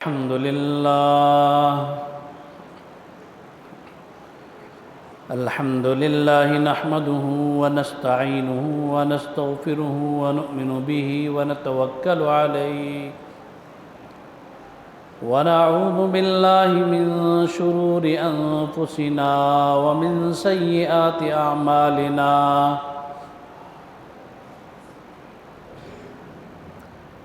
الحمد لله نحمده ونستعينه ونستغفره ونؤمن به ونتوكل عليه ونعوذ بالله من شرور أنفسنا ومن سيئات أعمالنا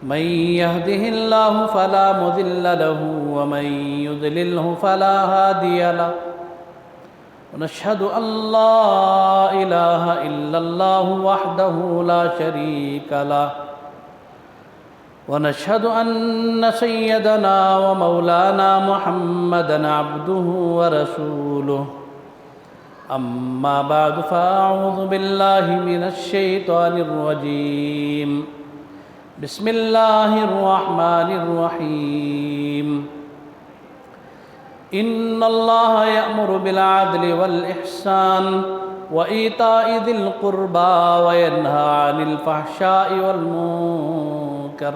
من يهده الله فلا مضل له ومن يضلله فلا هادي له ونشهد أن لا إله إلا الله وحده لا شريك له ونشهد أن سيدنا ومولانا محمدًا عبده ورسوله أما بعد فأعوذ بالله من الشيطان الرجيم بسم الله الرحمن الرحيم إن الله يأمر بالعدل والإحسان وإيتاء ذي القربى وينهى عن الفحشاء والمنكر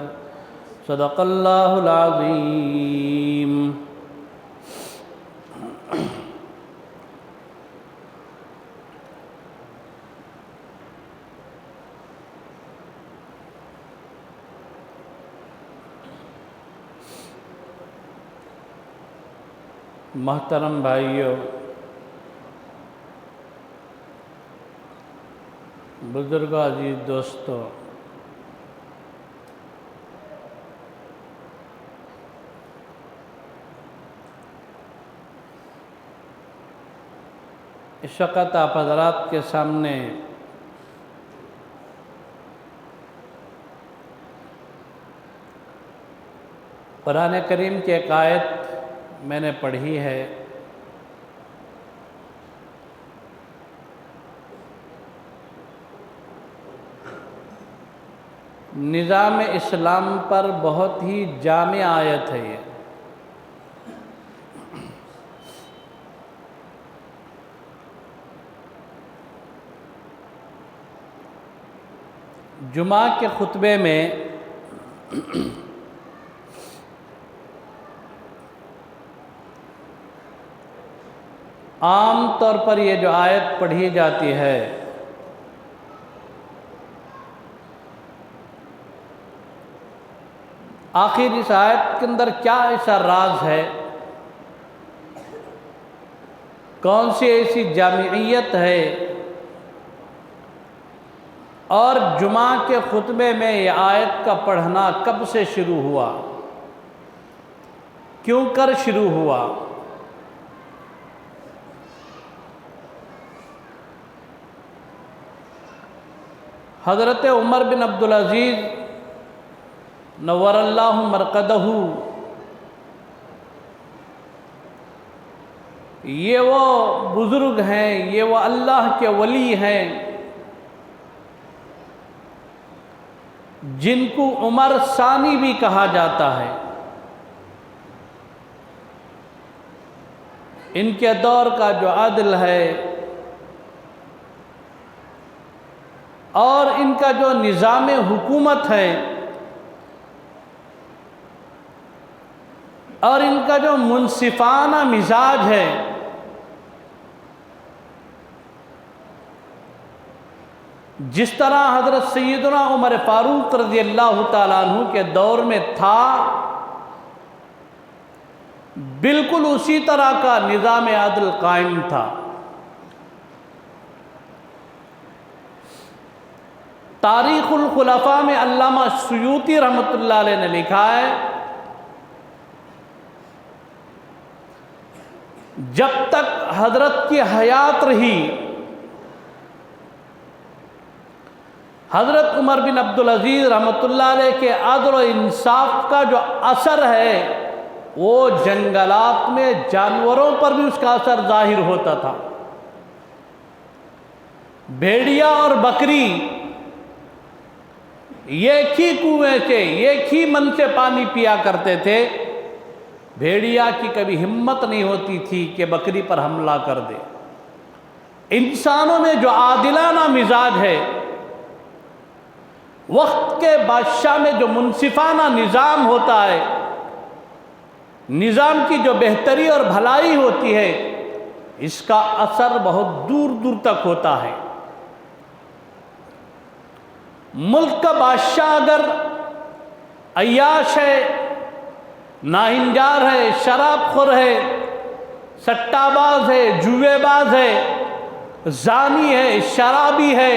صدق الله العظيم محترم بھائیوں، بزرگوں، عزیز دوستو، اس وقت آپ حضرات کے سامنے قرآن کریم کی ایک آیت میں نے پڑھی ہے۔ نظام اسلام پر بہت ہی جامع آیت ہے یہ۔ جمعہ کے خطبے میں عام طور پر یہ جو آیت پڑھی جاتی ہے، آخر اس آیت کے اندر کیا ایسا راز ہے، کون سی ایسی جامعیت ہے، اور جمعہ کے خطبے میں یہ آیت کا پڑھنا کب سے شروع ہوا، کیوں کر شروع ہوا؟ حضرت عمر بن عبدالعزیز نور اللہ مرقدہ، یہ وہ بزرگ ہیں، یہ وہ اللہ کے ولی ہیں جن کو عمر ثانی بھی کہا جاتا ہے۔ ان کے دور کا جو عدل ہے اور ان کا جو نظام حکومت ہے اور ان کا جو منصفانہ مزاج ہے، جس طرح حضرت سیدنا عمر فاروق رضی اللہ تعالیٰ عنہ کے دور میں تھا، بالکل اسی طرح کا نظام عدل قائم تھا۔ تاریخ الخلفاء میں علامہ سیوطی رحمۃ اللہ علیہ نے لکھا ہے، جب تک حضرت کی حیات رہی، حضرت عمر بن عبدالعزیز رحمۃ اللہ علیہ کے عدل و انصاف کا جو اثر ہے، وہ جنگلات میں جانوروں پر بھی اس کا اثر ظاہر ہوتا تھا۔ بھیڑیا اور بکری ایک ہی کنویں سے، ایک ہی من سے پانی پیا کرتے تھے۔ بھیڑیا کی کبھی ہمت نہیں ہوتی تھی کہ بکری پر حملہ کر دے۔ انسانوں میں جو عادلانہ مزاج ہے، وقت کے بادشاہ میں جو منصفانہ نظام ہوتا ہے، نظام کی جو بہتری اور بھلائی ہوتی ہے اس کا اثر بہت دور دور تک ہوتا ہے۔ ملک کا بادشاہ اگر عیاش ہے، ناہنجار ہے، شراب خور ہے، سٹہ باز ہے، جوئے باز ہے، زانی ہے، شرابی ہے،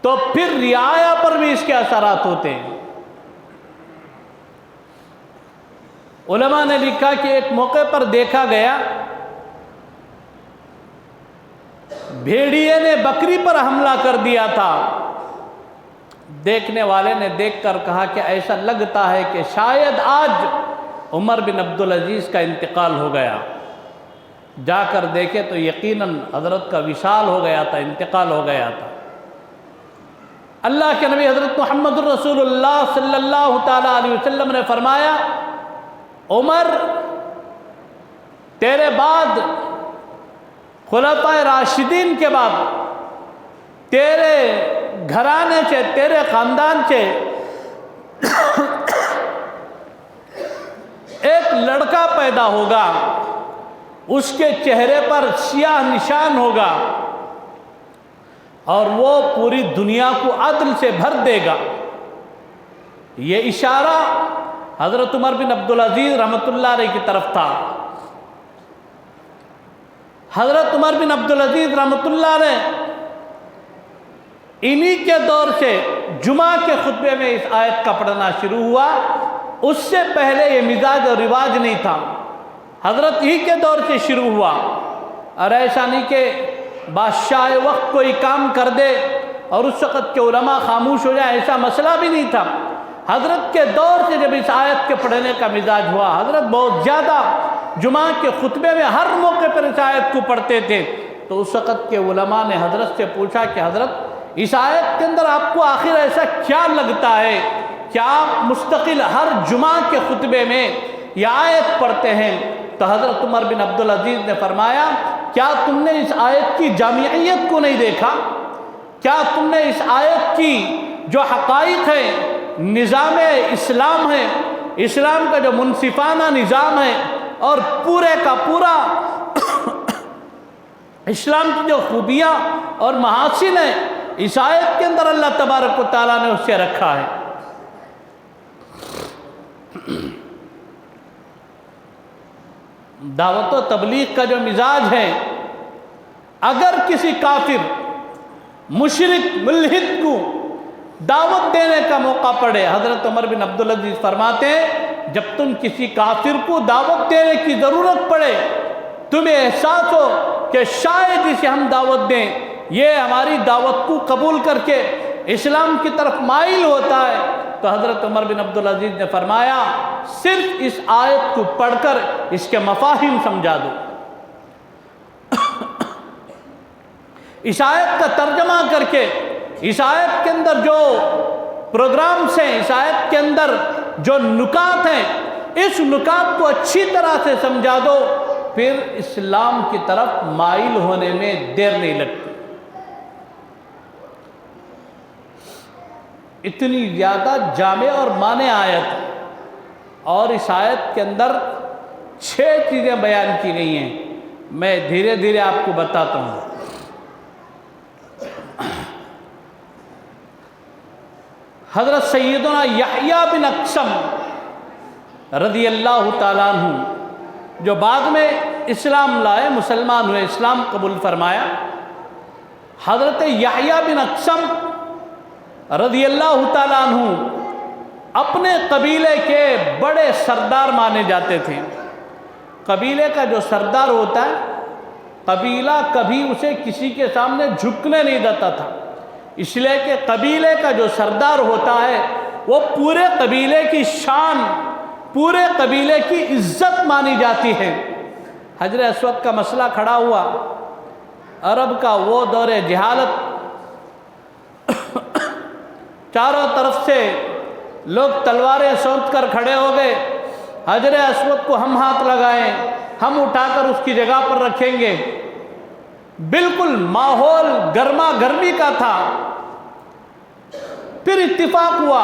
تو پھر رعایا پر بھی اس کے اثرات ہوتے ہیں۔ علماء نے لکھا کہ ایک موقع پر دیکھا گیا بھیڑیے نے بکری پر حملہ کر دیا تھا۔ دیکھنے والے نے دیکھ کر کہا کہ ایسا لگتا ہے کہ شاید آج عمر بن عبدالعزیز کا انتقال ہو گیا۔ جا کر دیکھے تو یقیناً حضرت کا وصال ہو گیا تھا، انتقال ہو گیا تھا۔ اللہ کے نبی حضرت محمد رسول اللہ صلی اللہ تعالیٰ علیہ وسلم نے فرمایا، عمر تیرے بعد، خلفائے راشدین کے بعد تیرے گھرانے سے، تیرے خاندان سے ایک لڑکا پیدا ہوگا، اس کے چہرے پر سیاہ نشان ہوگا اور وہ پوری دنیا کو عدل سے بھر دے گا۔ یہ اشارہ حضرت عمر بن عبدالعزیز رحمۃ اللہ علیہ کی طرف تھا۔ حضرت عمر بن عبدالعزیز رحمۃ اللہ علیہ انہی کے دور سے جمعہ کے خطبے میں اس آیت کا پڑھنا شروع ہوا۔ اس سے پہلے یہ مزاج اور رواج نہیں تھا، حضرت ہی کے دور سے شروع ہوا۔ اور ایسا نہیں کہ بادشاہ وقت کوئی کام کر دے اور اس وقت کے علماء خاموش ہو جائے، ایسا مسئلہ بھی نہیں تھا۔ حضرت کے دور سے جب اس آیت کے پڑھنے کا مزاج ہوا، حضرت بہت زیادہ جمعہ کے خطبے میں ہر موقع پر اس آیت کو پڑھتے تھے، تو اس وقت کے علماء نے حضرت سے پوچھا کہ حضرت اس آیت کے اندر آپ کو آخر ایسا کیا لگتا ہے کہ آپ مستقل ہر جمعہ کے خطبے میں یہ آیت پڑھتے ہیں؟ تو حضرت عمر بن عبدالعزیز نے فرمایا، کیا تم نے اس آیت کی جامعیت کو نہیں دیکھا؟ کیا تم نے اس آیت کی جو حقائق ہیں، نظام اسلام ہے، اسلام کا جو منصفانہ نظام ہے اور پورے کا پورا اسلام کی جو خوبیاں اور محاسن ہیں، اس آیت کے اندر اللہ تبارک و تعالیٰ نے اسے رکھا ہے؟ دعوت و تبلیغ کا جو مزاج ہے، اگر کسی کافر، مشرک، ملحد کو دعوت دینے کا موقع پڑے، حضرت عمر بن عبدالعزیز فرماتے ہیں جب تم کسی کافر کو دعوت دینے کی ضرورت پڑے، تمہیں احساس ہو کہ شاید اسے ہم دعوت دیں، یہ ہماری دعوت کو قبول کر کے اسلام کی طرف مائل ہوتا ہے، تو حضرت عمر بن عبدالعزیز نے فرمایا صرف اس آیت کو پڑھ کر اس کے مفاہیم سمجھا دو، اس آیت کا ترجمہ کر کے، اس آیت کے اندر جو پروگرامز ہیں، اس آیت کے اندر جو نکات ہیں، اس نکات کو اچھی طرح سے سمجھا دو، پھر اسلام کی طرف مائل ہونے میں دیر نہیں لگتی۔ اتنی زیادہ جامع اور معنی آیت ہے، اور اس آیت کے اندر 6 چیزیں بیان کی گئی ہیں، میں دھیرے دھیرے آپ کو بتاتا ہوں۔ حضرت سیدنا یحییٰ بن اقسم رضی اللہ تعالیٰ عنہ، جو بعد میں اسلام لائے، مسلمان ہوئے، اسلام قبول فرمایا، حضرت یحییٰ بن اقسم رضی اللہ تعالیٰ عنہ اپنے قبیلے کے بڑے سردار مانے جاتے تھے۔ قبیلے کا جو سردار ہوتا ہے، قبیلہ کبھی اسے کسی کے سامنے جھکنے نہیں دیتا تھا، اس لیے کہ قبیلے کا جو سردار ہوتا ہے وہ پورے قبیلے کی شان، پورے قبیلے کی عزت مانی جاتی ہے۔ حجر اسود کا مسئلہ کھڑا ہوا، عرب کا وہ دور جہالت، چاروں طرف سے لوگ تلواریں سونت کر کھڑے ہو گئے، حجر اسود کو ہم ہاتھ لگائیں، ہم اٹھا کر اس کی جگہ پر رکھیں گے، بالکل ماحول گرما گرمی کا تھا۔ پھر اتفاق ہوا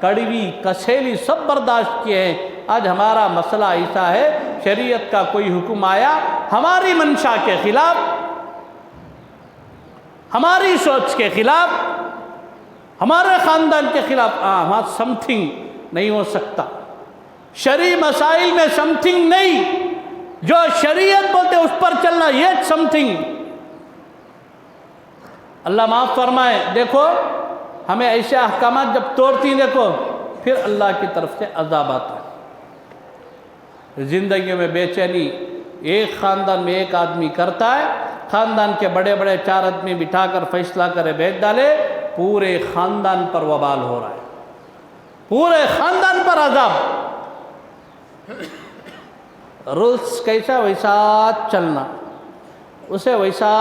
کڑوی کسیلی سب برداشت کیے ہیں۔ آج ہمارا مسئلہ ایسا ہے، شریعت کا کوئی حکم آیا ہماری منشا کے خلاف، ہماری سوچ کے خلاف، ہمارے خاندان کے خلاف، وہاں سم تھنگ نہیں ہو سکتا۔ شرعی مسائل میں سم تھنگ نہیں، جو شریعت بولتے اس پر چلنا، یہ سم تھنگ۔ اللہ معاف فرمائے، دیکھو ہمیں ایسے احکامات جب توڑتی دیکھو، پھر اللہ کی طرف سے عذاب آتا ہے۔ زندگی میں بے چینی ایک خاندان میں ایک آدمی کرتا ہے، خاندان کے بڑے بڑے 4 آدمی بٹھا کر فیصلہ کرے بھیج ڈالے، پورے خاندان پر وبال ہو رہا ہے، پورے خاندان پر عذاب۔ رولز کیسا ویسا چلنا، اسے ویسا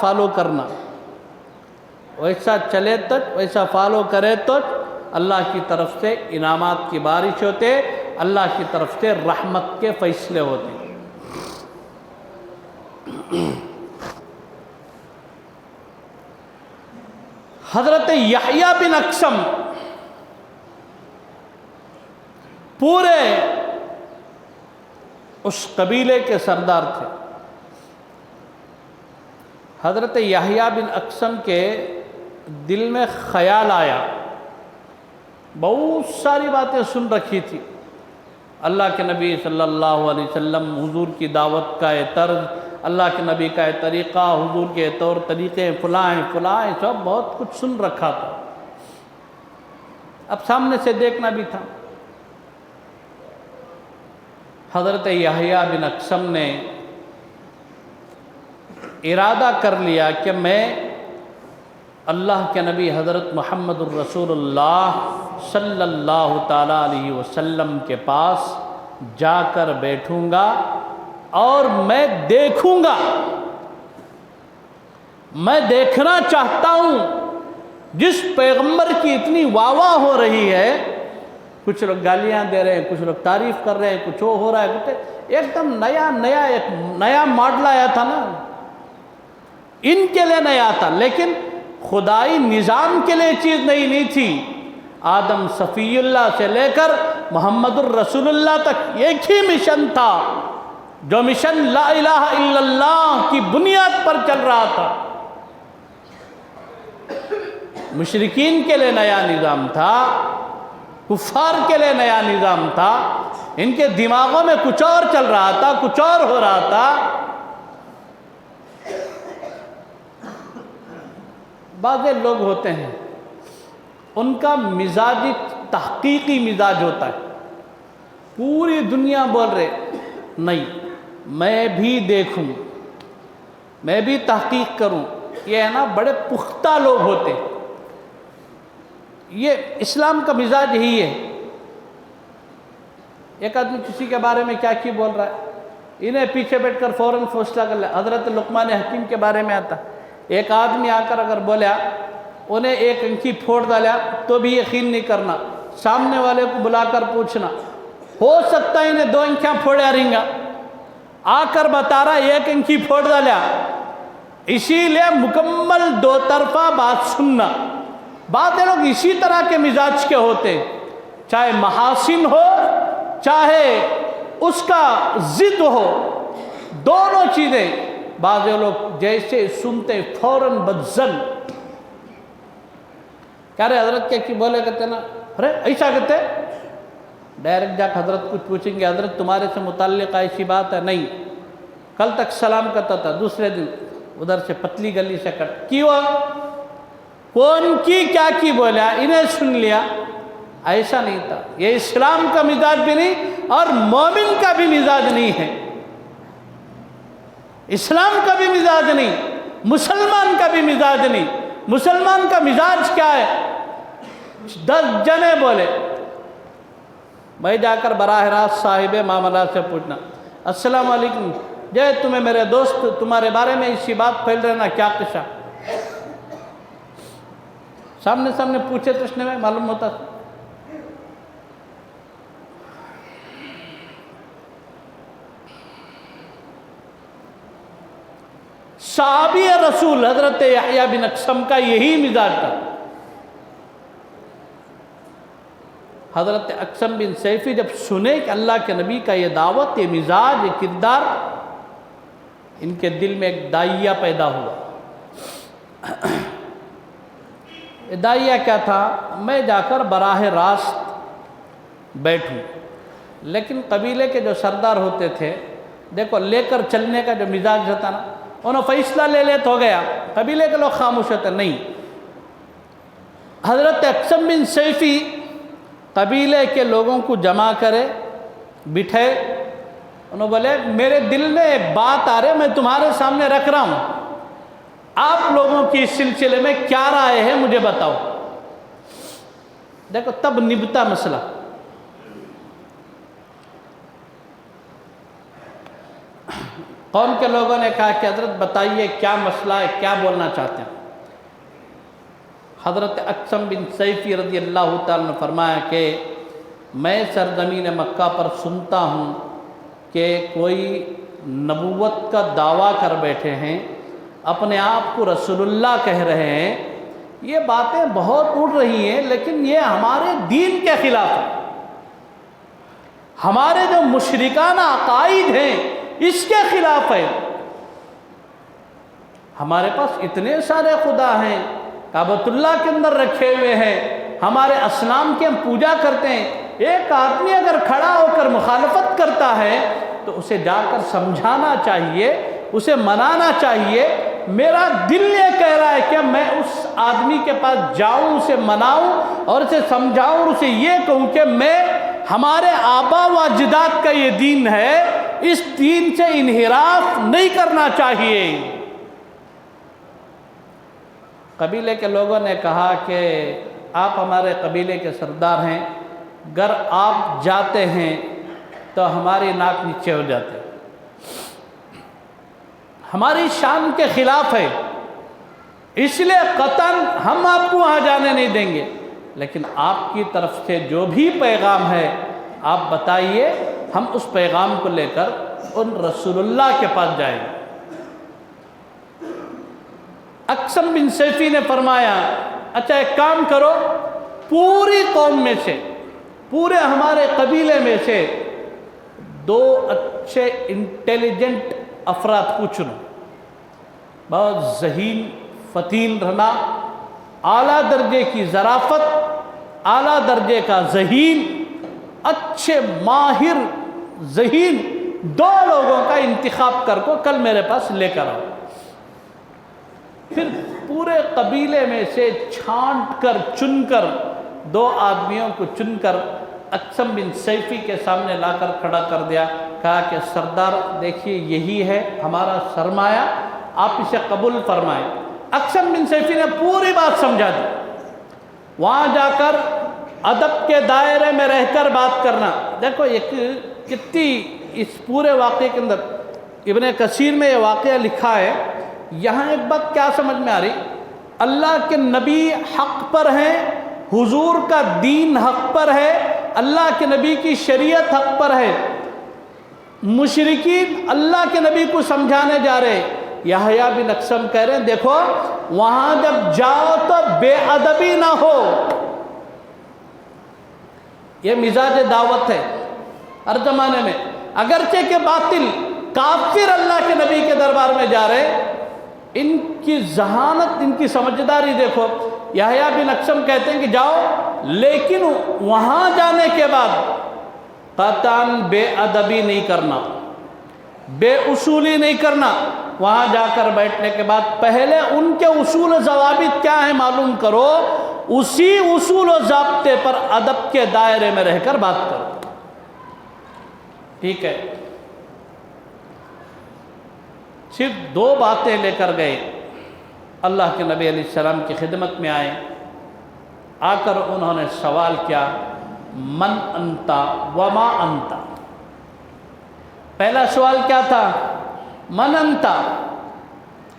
فالو کرنا، ویسا چلے تو ویسا فالو کرے تو اللہ کی طرف سے انعامات کی بارش ہوتے، اللہ کی طرف سے رحمت کے فیصلے ہوتے۔ حضرت یحییٰ بن اقسم پورے اس قبیلے کے سردار تھے۔ حضرت یحییٰ بن اقسم کے دل میں خیال آیا، بہت ساری باتیں سن رکھی تھی، اللہ کے نبی صلی اللہ علیہ وسلم، حضور کی دعوت کا یہ طرز، اللہ کے نبی کا یہ طریقہ، حضور کے طور طریقے فلاں سب بہت کچھ سن رکھا تھا، اب سامنے سے دیکھنا بھی تھا۔ حضرت یحییٰ بن اقسم نے ارادہ کر لیا کہ میں اللہ کے نبی حضرت محمد الرسول اللہ صلی اللہ تعالیٰ علیہ وسلم کے پاس جا کر بیٹھوں گا اور میں دیکھوں گا، میں دیکھنا چاہتا ہوں جس پیغمبر کی اتنی واہ واہ ہو رہی ہے، کچھ لوگ گالیاں دے رہے ہیں، کچھ لوگ تعریف کر رہے ہیں، کچھ وہ ہو رہا ہے، کچھ ایک دم نیا ماڈل آیا تھا نا، ان کے لیے نیا تھا، لیکن خدائی نظام کے لیے چیز نہیں تھی۔ آدم صفی اللہ سے لے کر محمد الرسول اللہ تک ایک ہی مشن تھا، جو مشن لا الہ الا اللہ کی بنیاد پر چل رہا تھا۔ مشرکین کے لیے نیا نظام تھا، کفار کے لیے نیا نظام تھا، ان کے دماغوں میں کچھ اور چل رہا تھا، کچھ اور ہو رہا تھا۔ بعض لوگ ہوتے ہیں ان کا مزاجی تحقیقی مزاج ہوتا ہے، پوری دنیا بول رہے نہیں میں بھی دیکھوں، میں بھی تحقیق کروں، یہ ہے نا بڑے پختہ لوگ ہوتے ہیں، یہ اسلام کا مزاج ہی ہے۔ ایک آدمی کسی کے بارے میں کیا بول رہا ہے، انہیں پیچھے بیٹھ کر فوراً فیصلہ کر لیا۔ حضرت لقمان حکیم کے بارے میں آتا، ایک آدمی آ کر اگر بولا انہیں ایک انکھی پھوڑ ڈالا تو بھی یقین نہیں کرنا، سامنے والے کو بلا کر پوچھنا، ہو سکتا ہے انہیں 2 انکھیاں پھوڑیا رہیں گا، آ کر بتا رہا ایک انکھی پھوڑ ڈالا۔ اسی لیے مکمل 2 طرفہ بات سننا۔ بعض لوگ اسی طرح کے مزاج کے ہوتے، چاہے محاسن ہو چاہے اس کا ضد ہو، دونوں چیزیں بعض لوگ جیسے سنتے فوراً بدزن، کہہ رہے حضرت کیا کی بولے کہتے نا، ارے ایسا کہتے، ڈائریکٹ جا کر حضرت کچھ پوچھیں گے، حضرت تمہارے سے متعلق ایسی بات ہے نہیں، کل تک سلام کرتا تھا، دوسرے دن ادھر سے پتلی گلی سے کٹ کیوں، کون کی کیا کی بولا، انہیں سن لیا، ایسا نہیں تھا۔ یہ اسلام کا مزاج بھی نہیں اور مومن کا بھی مزاج نہیں ہے، اسلام کا بھی مزاج نہیں، مسلمان کا بھی مزاج نہیں۔ مسلمان کا مزاج کیا ہے، 10 جنے بولے، میں جا کر براہ راست صاحب معاملہ سے پوچھنا، السلام علیکم، جے تمہیں میرے دوست تمہارے بارے میں اسی بات پھیل رہے نا، کیا قصہ، سامنے پوچھے تو اس نے میں معلوم ہوتا تھا۔ صحابی رسول حضرت یحییٰ بن اقسم کا یہی مزاج تھا، حضرت اقسم بن سیفی جب سنے کہ اللہ کے نبی کا یہ دعوت، یہ مزاج، یہ کردار، ان کے دل میں ایک داعیہ پیدا ہوا۔ داعیہ کیا تھا؟ میں جا کر براہ راست بیٹھوں، لیکن قبیلے کے جو سردار ہوتے تھے، دیکھو لے کر چلنے کا جو مزاج ہوتا نا، انہوں فیصلہ لے لے تو ہو گیا، قبیلے کے لوگ خاموش ہوتے نہیں۔ حضرت اقسم بن سیفی قبیلے کے لوگوں کو جمع کرے، بٹھے، انہوں بولے میرے دل میں ایک بات آ رہی ہے، میں تمہارے سامنے رکھ رہا ہوں، آپ لوگوں کی اس سلسلے میں کیا رائے ہے مجھے بتاؤ۔ دیکھو تب نبتا مسئلہ۔ قوم کے لوگوں نے کہا کہ حضرت بتائیے کیا مسئلہ ہے، کیا بولنا چاہتے ہیں۔ حضرت اقسم بن سیفی رضی اللہ تعالیٰ نے فرمایا کہ میں سرزمین مکہ پر سنتا ہوں کہ کوئی نبوت کا دعویٰ کر بیٹھے ہیں، اپنے آپ کو رسول اللہ کہہ رہے ہیں، یہ باتیں بہت اڑ رہی ہیں، لیکن یہ ہمارے دین کے خلاف ہے، ہمارے جو مشرکانہ عقائد ہیں اس کے خلاف ہے۔ ہمارے پاس اتنے سارے خدا ہیں، کعبۃ اللہ کے اندر رکھے ہوئے ہیں، ہمارے اصنام کی ہم پوجا کرتے ہیں، ایک آدمی اگر کھڑا ہو کر مخالفت کرتا ہے تو اسے جا کر سمجھانا چاہیے، اسے منانا چاہیے۔ میرا دل یہ کہہ رہا ہے کہ میں اس آدمی کے پاس جاؤں، اسے مناؤں اور اسے سمجھاؤں اور اسے یہ کہوں کہ میں ہمارے آبا و اجداد کا یہ دین ہے، اس دین سے انحراف نہیں کرنا چاہیے۔ قبیلے کے لوگوں نے کہا کہ آپ ہمارے قبیلے کے سردار ہیں، اگر آپ جاتے ہیں تو ہماری ناک نیچے ہو جاتے، ہماری شان کے خلاف ہے، اس لیے قطعاً ہم آپ کو وہاں جانے نہیں دیں گے، لیکن آپ کی طرف سے جو بھی پیغام ہے آپ بتائیے، ہم اس پیغام کو لے کر ان رسول اللہ کے پاس جائیں گے۔ اقسم بن سیفی نے فرمایا اچھا ایک کام کرو، پوری قوم میں سے، پورے ہمارے قبیلے میں سے 2 اچھے انٹیلیجنٹ افراد کو چنو، بہت ذہین فتین رہنا، اعلیٰ درجے کی ظرافت، اعلیٰ درجے کا ذہین، اچھے ماہر ذہین 2 لوگوں کا انتخاب کر کو کل میرے پاس لے کر آؤ۔ پھر پورے قبیلے میں سے چھانٹ کر چن کر 2 آدمیوں کو چن کر اقسم بن سیفی کے سامنے لا کر کھڑا کر دیا، کہا کہ سردار دیکھیے یہی ہے ہمارا سرمایہ، آپ اسے قبول فرمائیں۔ اقسم بن سیفی نے پوری بات سمجھا دی۔ وہاں جا کر ادب کے دائرے میں رہ کر بات کرنا، دیکھو ایک کتنی اس پورے واقعے کے اندر ابن کثیر میں یہ واقعہ لکھا ہے۔ یہاں ایک بات کیا سمجھ میں آ رہی، اللہ کے نبی حق پر ہیں، حضور کا دین حق پر ہے، اللہ کے نبی کی شریعت حق پر ہے، مشرکین اللہ کے نبی کو سمجھانے جا رہے، یحییٰ بن اقسم کہہ رہے ہیں دیکھو وہاں جب جاؤ تو بے ادبی نہ ہو۔ یہ مزاج دعوت ہے ہر زمانے میں، اگرچہ کہ باطل کافر اللہ کے نبی کے دربار میں جا رہے، ان کی ذہانت، ان کی سمجھداری دیکھو۔ یحییٰ بن اقسم کہتے ہیں کہ جاؤ، لیکن وہاں جانے کے بعد قطعاً بے ادبی نہیں کرنا، بے اصولی نہیں کرنا۔ وہاں جا کر بیٹھنے کے بعد پہلے ان کے اصول و ضوابط کیا ہیں معلوم کرو، اسی اصول و ضابطے پر ادب کے دائرے میں رہ کر بات کرو، ٹھیک ہے؟ صرف 2 باتیں لے کر گئے، اللہ کے نبی علیہ السلام کی خدمت میں آئے، آ کر انہوں نے سوال کیا من انت وما انت۔ پہلا سوال کیا تھا؟ من انت،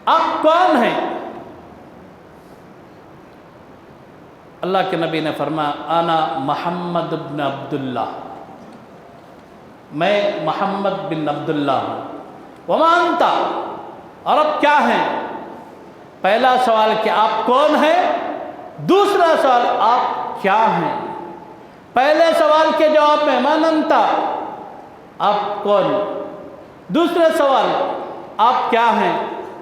آپ کون ہیں؟ اللہ کے نبی نے فرمایا انا محمد بن عبداللہ، میں محمد بن عبداللہ ہوں۔ وما انت، اور اب کیا ہیں؟ پہلا سوال کہ آپ کون ہیں، دوسرا سوال آپ کیا ہیں؟ پہلے سوال کے جواب میں من انت، آپ کون؟ دوسرے سوال آپ کیا ہیں؟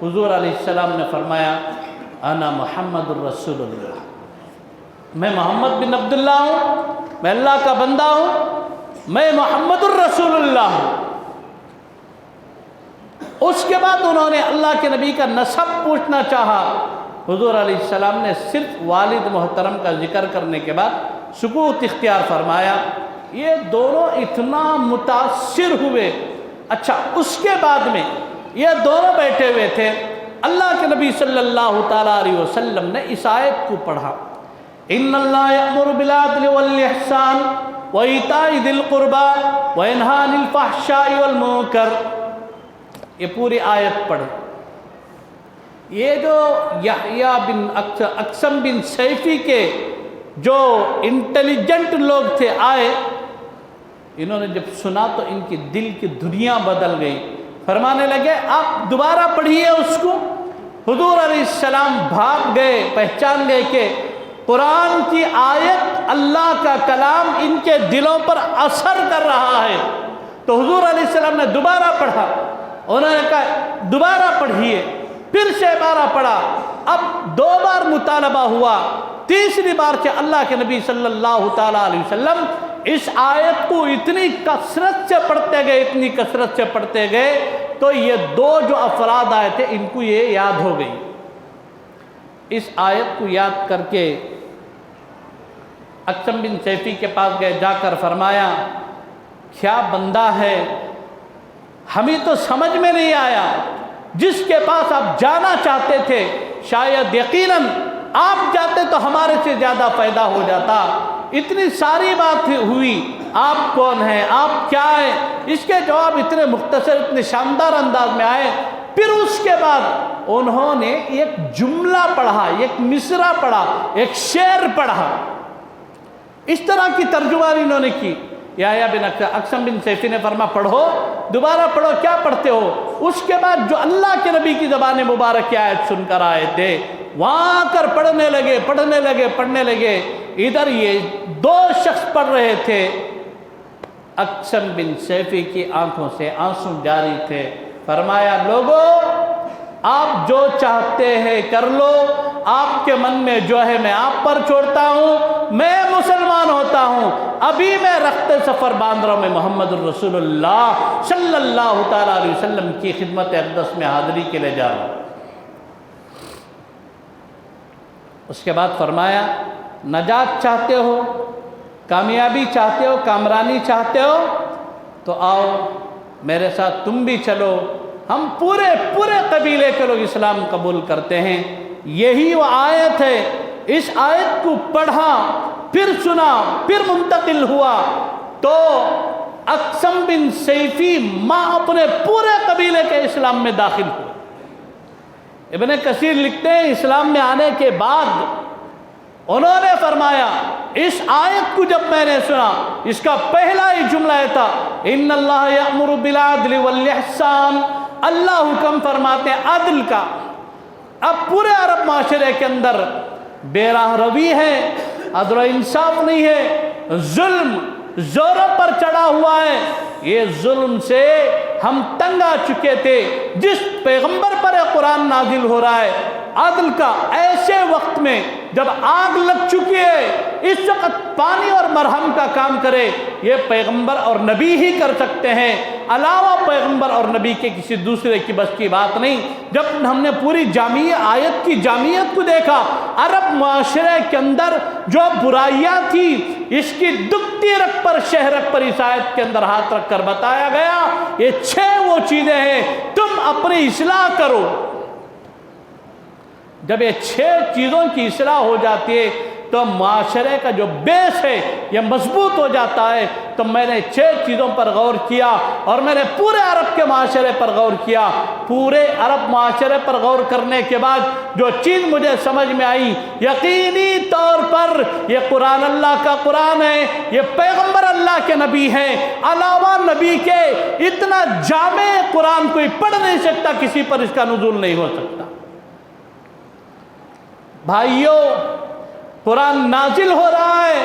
حضور علیہ السلام نے فرمایا انا محمد الرسول اللہ، میں محمد بن عبداللہ ہوں، میں اللہ کا بندہ ہوں، میں محمد الرسول اللہ ہوں۔ اس کے بعد انہوں نے اللہ کے نبی کا نسب پوچھنا چاہا، حضور علیہ السلام نے صرف والد محترم کا ذکر کرنے کے بعد سکوت اختیار فرمایا۔ یہ دونوں اتنا متاثر ہوئے۔ اچھا، اس کے بعد میں یہ دونوں بیٹھے ہوئے تھے، اللہ کے نبی صلی اللہ تعالیٰ علیہ وسلم نے اس آیت کو پڑھا، ان اللہ یأمر بالعدل والاحسان وایتاء ذی القربی وینہی عن الفحشاء والمنکر۔ یہ پوری آیت پڑھے۔ یہ جو یحییٰ بن اقسم بن سیفی کے جو انٹیلیجنٹ لوگ تھے آئے، انہوں نے جب سنا تو ان کی دل کی دنیا بدل گئی، فرمانے لگے آپ دوبارہ پڑھیے اس کو۔ حضور علیہ السلام بھاگ گئے، پہچان گئے کہ قرآن کی آیت اللہ کا کلام ان کے دلوں پر اثر کر رہا ہے۔ تو حضور علیہ السلام نے دوبارہ پڑھا، انہوں نے کہا دوبارہ پڑھیے، پھر سے بارہ پڑھا، اب 2 بار مطالبہ ہوا، تیسری بار کہ اللہ کے نبی صلی اللہ تعالیٰ علیہ وسلم اس آیت کو اتنی کثرت سے پڑھتے گئے، اتنی کثرت سے پڑھتے گئے، تو یہ 2 جو افراد آئے تھے ان کو یہ یاد ہو گئی۔ اس آیت کو یاد کر کے اقسم بن سیفی کے پاس گئے، جا کر فرمایا کیا بندہ ہے، ہمیں تو سمجھ میں نہیں آیا، جس کے پاس آپ جانا چاہتے تھے شاید یقیناً آپ جاتے تو ہمارے سے زیادہ فائدہ ہو جاتا، اتنی ساری بات ہوئی، آپ کون ہیں، آپ کیا ہیں؟ اس کے جواب اتنے مختصر، اتنے شاندار انداز میں آئے۔ پھر اس کے بعد انہوں نے ایک جملہ پڑھا، ایک مصرع پڑھا، ایک شعر پڑھا، اس طرح کی ترجمانی انہوں نے کی۔ یحییٰ بن اقسم بن سیفی نے فرمایا پڑھو، دوبارہ پڑھو، کیا پڑھتے ہو؟ اس کے بعد جو اللہ کے نبی کی زبان مبارک کی آیت سن کر آئے تھے وہاں کر پڑھنے لگے۔ ادھر یہ 2 شخص پڑھ رہے تھے، اقسم بن سیفی کی آنکھوں سے آنسو جاری تھے۔ فرمایا لوگو آپ جو چاہتے ہیں کر لو، آپ کے من میں جو ہے میں آپ پر چھوڑتا ہوں، میں مسلمان ہوتا ہوں، ابھی میں رخت سفر باندھ رہا ہوں، میں محمد الرسول اللہ صلی اللہ تعالیٰ علیہ وسلم کی خدمت اقدس میں حاضری کے لے جا رہا ہوں۔ اس کے بعد فرمایا نجات چاہتے ہو، کامیابی چاہتے ہو، کامرانی چاہتے ہو تو آؤ میرے ساتھ، تم بھی چلو، ہم پورے قبیلے کے لوگ اسلام قبول کرتے ہیں۔ یہی وہ آیت ہے۔ اس آیت کو پڑھا، پھر سنا، پھر منتقل ہوا تو اقسم بن سیفی ماں اپنے پورے قبیلے کے اسلام میں داخل ہوئے۔ ابن کثیر لکھتے ہیں اسلام میں آنے کے بعد انہوں نے فرمایا اس آیت کو جب میں نے سنا، اس کا پہلا ہی جملہ یہ تھا ان اللہ یأمر بالعدل والاحسان، اللہ حکم فرماتے ہیں عدل کا۔ اب پورے عرب معاشرے کے اندر بے راہ روی ہے، عدل و انصاف نہیں ہے، ظلم زوروں پر چڑھا ہوا ہے۔ یہ ظلم سے ہم تنگ آ چکے تھے۔ جس پیغمبر پر قرآن نازل ہو رہا ہے عدل کا، ایسے وقت میں جب آگ لگ چکی ہے، اس وقت پانی اور مرہم کا کام کرے، یہ پیغمبر اور نبی ہی کر سکتے ہیں، علاوہ پیغمبر اور نبی کے کسی دوسرے کی بس کی بات نہیں۔ جب ہم نے پوری آیت کی جامعیت کو دیکھا، عرب معاشرے کے اندر جو برائیاں تھی اس کی دگتی رکھ پر شہرک پر اس آیت کے اندر ہاتھ رکھ کر بتایا گیا یہ 6 وہ چیزیں ہیں، تم اپنی اصلاح کرو۔ جب یہ 6 چیزوں کی اصلاح ہو جاتی ہے تو معاشرے کا جو بیس ہے یہ مضبوط ہو جاتا ہے۔ تو میں نے 6 چیزوں پر غور کیا اور میں نے پورے عرب کے معاشرے پر غور کیا۔ پورے عرب معاشرے پر غور کرنے کے بعد جو چیز مجھے سمجھ میں آئی، یقینی طور پر یہ قرآن اللہ کا قرآن ہے، یہ پیغمبر اللہ کے نبی ہیں، علاوہ نبی کے اتنا جامع قرآن کوئی پڑھ نہیں سکتا، کسی پر اس کا نزول نہیں ہو سکتا۔ بھائیوں، قرآن نازل ہو رہا ہے،